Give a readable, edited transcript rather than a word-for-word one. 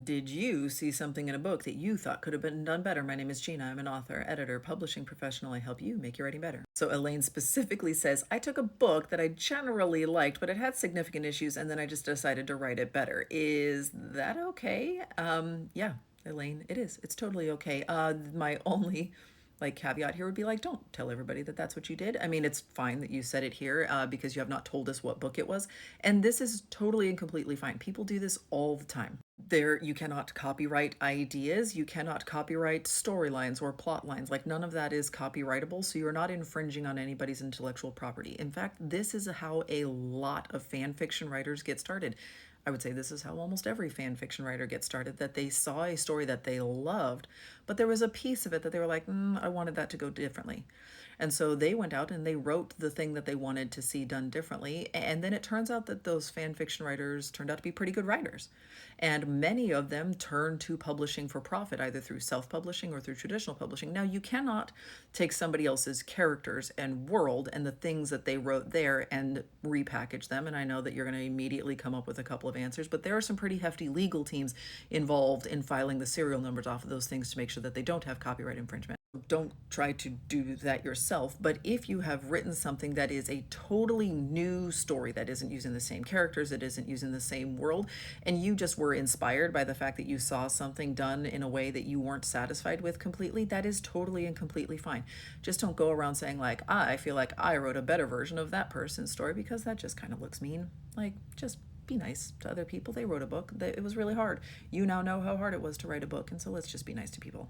Did you see something in a book that you thought could have been done better? My name is Gina. I'm an author, editor, publishing professional. I help you make your writing better. So Elaine specifically says, I took a book that I generally liked, but it had significant issues, and then I just decided to write it better. Is that okay? Yeah, Elaine, it is. It's totally okay. My only caveat here would be like, don't tell everybody that that's what you did. I mean, it's fine that you said it here because you have not told us what book it was, and this is totally and completely fine. People do this all the time. You cannot copyright ideas, you cannot copyright storylines or plot lines. Like, none of that is copyrightable, so you're not infringing on anybody's intellectual property. In fact, this is how a lot of fan fiction writers get started. I would say this is how almost every fan fiction writer gets started, that they saw a story that they loved, but there was a piece of it that they were like, I wanted that to go differently. And so they went out and they wrote the thing that they wanted to see done differently. And then it turns out that those fan fiction writers turned out to be pretty good writers. And many of them turned to publishing for profit, either through self publishing or through traditional publishing. Now, you cannot take somebody else's characters and world and the things that they wrote there and repackage them. And I know that you're going to immediately come up with a couple of answers, but there are some pretty hefty legal teams involved in filing the serial numbers off of those things to make sure that they don't have copyright infringement. Don't try to do that yourself, but if you have written something that is a totally new story that isn't using the same characters, it isn't using the same world, and you just were inspired by the fact that you saw something done in a way that you weren't satisfied with completely, that is totally and completely fine. Just don't go around saying like, I feel like I wrote a better version of that person's story, because that just kind of looks mean. Like, just be nice to other people. They wrote a book. It was really hard. You now know how hard it was to write a book, and so let's just be nice to people.